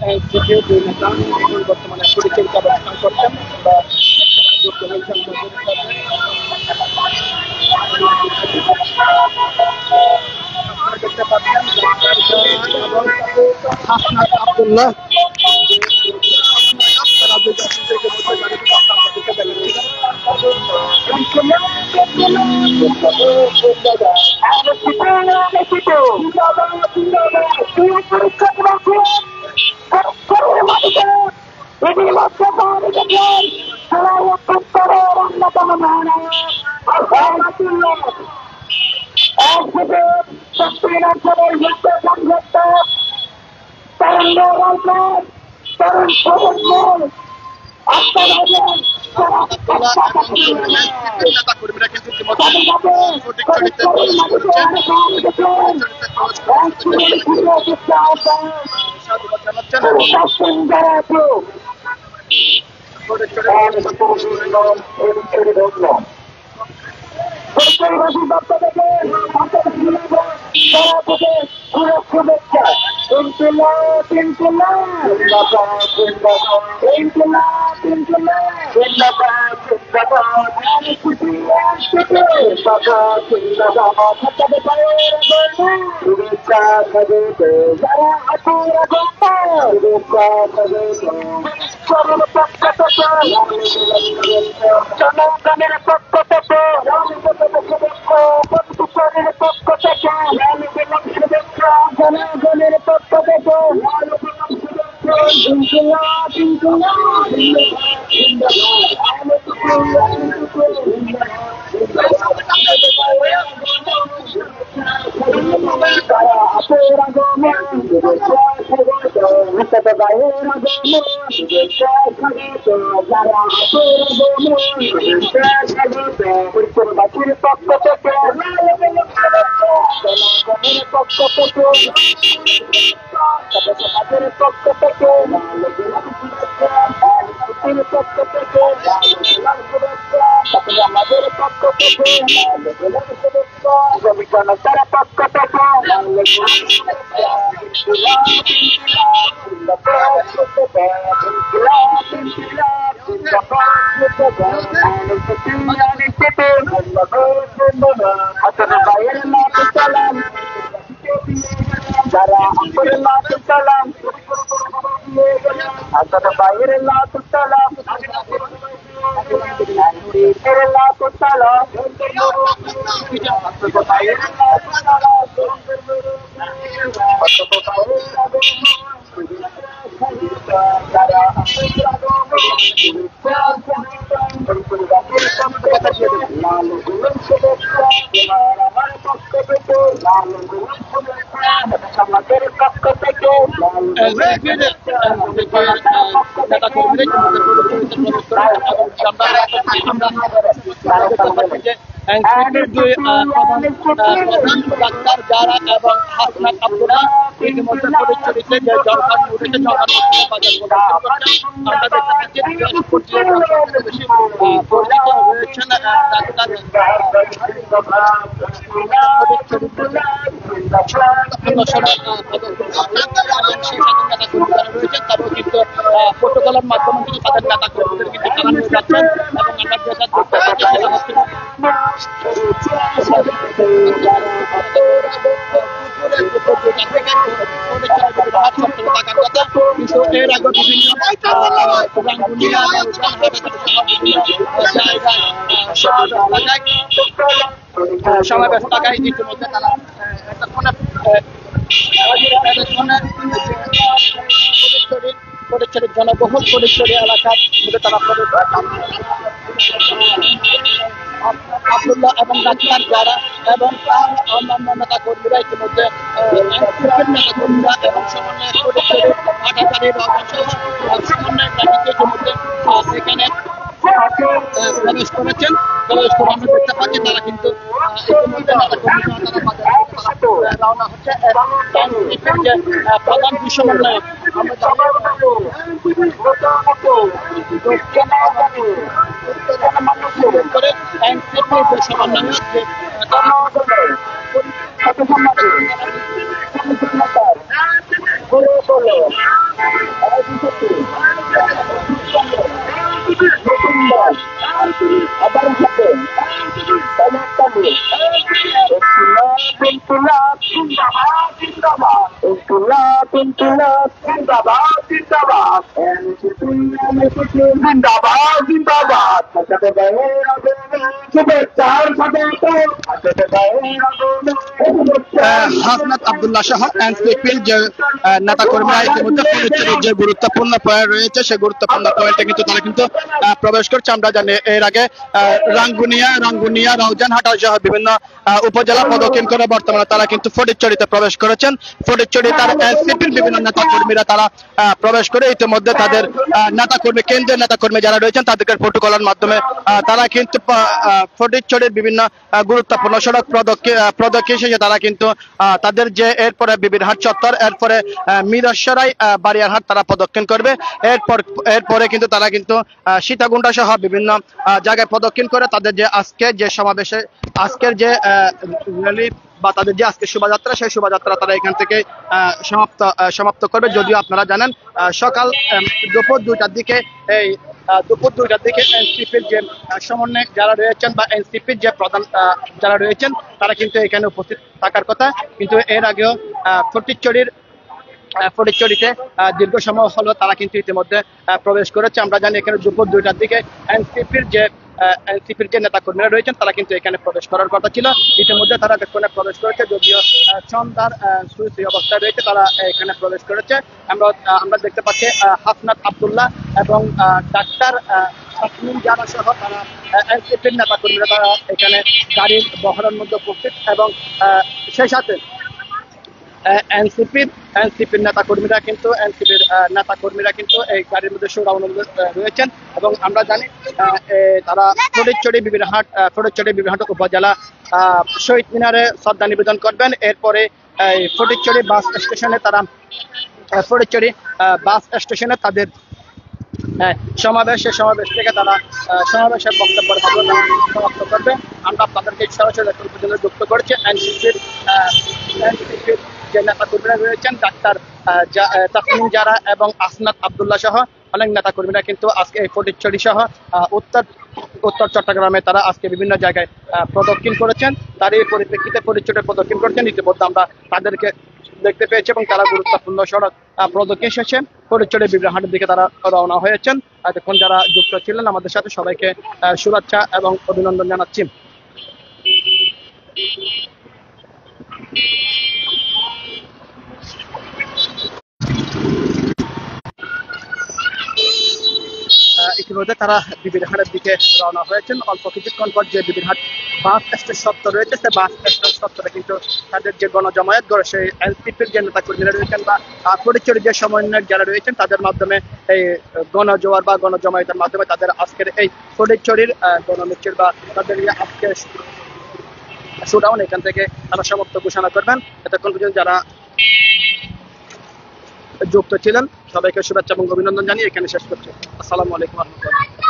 এনসিপির দুই নেতা এখন বর্তমানে পরিচর্যা অবস্থান করছেন বা যুক্ত হয়েছেন মোদীর সাথে। আপনারা দেখতে পাচ্ছেন এবং হাসনাত আব্দুল্লাহ তারা দুই থেকে মধ্যে গাড়িতে আপনারা দেখতে পেলেন। যারা এবং হাসনাত আব্দুল্লাহ ইতিমধ্যে পরিচালিত যে জনগণ উঠেছে জনগণ বাজার আমরা দেখতে পাচ্ছি বেশি পরিচিত হয়েছেন রয়েছে তারাও কিন্তু প্রোটোকলের মাধ্যমে কিন্তু তাদের নেতা কর্মীদের কিন্তু তারা নিয়ে যাচ্ছেন এবং আমরা যেটা দেখতে পাচ্ছি কিন্তু এর আগে বিভিন্ন সমাবেশ থাকায় ইতিমধ্যে তারা পরিচালিত জনবহুল পরিচয় এলাকার মধ্যে তারা আব্দুল্লাহ এবং ডাক্তার যারা এবং তার অন্যান্য নেতা কর্মীরা ইতিমধ্যে নেতা কর্মীরা এবং সমন্বয় পরিচয় হাটাচারির সমন্বয় ইতিমধ্যে সেখানে প্রবেশ করেছেন। প্রবেশ করে আমরা দেখতে পাচ্ছি তারা কিন্তু ইতিমধ্যে নেতা কর্মীরা রওনা হচ্ছে এবং যে প্রধান সমন্বয়ক করে এনসিপির যে সমন্বয়ক যে আবার হাতে হাসনাত আব্দুল্লাহ সহ এনসিপির যে নেতা কর্মীরা ইতিমধ্যে ফরিদপুরের যে গুরুত্বপূর্ণ পয়েন্ট রয়েছে সেই গুরুত্বপূর্ণ পয়েন্টে কিন্তু তারা কিন্তু প্রবেশ করছে। আমরা জানি এর আগে রাঙ্গুনিয়া রাউজানহাটা সহ বিভিন্ন উপজেলা প্রদক্ষিণ করে বর্তমানে তারা কিন্তু ফটিকছড়িতে প্রবেশ করেছেন। ফটিকছড়ি তার এনসিপির বিভিন্ন নেতা কর্মীরা তারা প্রবেশ করে ইতিমধ্যে তাদের নেতাকর্মী কেন্দ্রের নেতাকর্মী যারা রয়েছেন তাদেরকে প্রোটোকলের মাধ্যমে তারা কিন্তু ফটিকছড়ির বিভিন্ন গুরুত্বপূর্ণ সড়ক প্রদক্ষিণ শেষে তারা কিন্তু তাদের যে এরপরে বিবিরহাট চত্বর, এরপরে মিরসরাই বাড়িয়ারহাট তারা প্রদক্ষিণ করবে। এরপরে কিন্তু তারা কিন্তু সীতাকুণ্ডা সহ বিভিন্ন জায়গায় প্রদক্ষিণ করে তাদের যে আজকের যে র্যালি বা তাদের যে আজকে শোভাযাত্রা সেই শোভাযাত্রা তারা এখান থেকে সমাপ্ত করবে। যদিও আপনারা জানেন সকাল দুপুর 2টার দিকে এনসিপির যে সমন্বয়ক যারা রয়েছেন বা এনসিপির যে প্রধান যারা রয়েছেন তারা কিন্তু এখানে উপস্থিত থাকার কথা, কিন্তু এর আগেও ফটিকছড়িতে দীর্ঘ সময় হলো তারা কিন্তু ইতিমধ্যে প্রবেশ করেছে। আমরা জানি এখানে দুপুর 2টার দিকে এনসিপির যে নেতা কর্মীরা রয়েছেন তারা কিন্তু এখানে প্রবেশ করার কথা ছিল। ইতিমধ্যে তারা এখানে প্রবেশ করেছে, যদিও সন্ধ্যার সুই অবস্থায় রয়েছে তারা এখানে প্রবেশ করেছে। আমরা দেখতে পাচ্ছি হাসনাত আব্দুল্লাহ এবং ডাক্তার তাসমিম জারা সহ তারা এনসিপির নেতা কর্মীরা তারা এখানে গাড়ির বহরের মধ্যে উপস্থিত এবং সেই সাথে এনসিপির নেতা কর্মীরা কিন্তু এই গাড়ির মধ্যে শোডাউন রয়েছেন। এবং আমরা জানি তারা ফটিকছড়ি বিবিরহাট উপজেলা শহীদ মিনারে শ্রদ্ধা নিবেদন করবেন। এরপরে ফটিকছড়ি বাস স্টেশনে তাদের সমাবেশ থেকে তারা সমাবেশের বক্তব্য সমাপ্ত করবে। আমরা আপনাদেরকে সরাসরি এখন পর্যন্ত যুক্ত করেছি এনসিপির যে নেতা কর্মীরা রয়েছেন ডাক্তার তাসমিম জারা এবং হাসনাত আব্দুল্লাহ সহ অনেক নেতা কর্মীরা কিন্তু আজকে এই ফটিকছড়ি সহ উত্তর চট্টগ্রামে তারা আজকে বিভিন্ন জায়গায় প্রদক্ষিণ করেছেন। তার এই পরিপ্রেক্ষিতে ফটিকছড়ি প্রদক্ষিণ করেছেন। ইতিমধ্যে আমরা তাদেরকে দেখতে পেয়েছি এবং তারা গুরুত্বপূর্ণ সড়ক প্রদক্ষিণ শেষে ফটিকছড়ি বিবিরহাটের দিকে তারা রওনা হয়েছেন। এতক্ষণ যারা যুক্ত ছিলেন আমাদের সাথে সবাইকে শুভেচ্ছা এবং অভিনন্দন জানাচ্ছি। ইতিমধ্যে তারা বিবিরহাটের দিকে রওনা হয়েছেন। অল্প কিছুক্ষণ পর যে বিবিরহাট বাস স্টেশন চত্বর রয়েছে সেই বাস স্টেশন চত্বরে কিন্তু তাদের যে গণজমায়েত করে সেই এনসিপির যে নেতা কর্মীরা রয়েছেন বা ফটিকছড়ি যে সমন্বয়ক যারা রয়েছেন তাদের মাধ্যমে এই গণজোয়ার বা গণজমায়েতের মাধ্যমে তাদের আজকের এই ফটিকছড়ির গণমিছিল বা তাদের আজকে শোডাউন এখান থেকে তারা সমাপ্ত ঘোষণা করবেন। এতক্ষণ পর্যন্ত যারা যুক্ত ছিলেন সবাইকে শুভেচ্ছা এবং অভিনন্দন জানিয়ে এখানে শেষ করছি। আসসালামু আলাইকুম ওয়া রাহমাতুল্লাহ।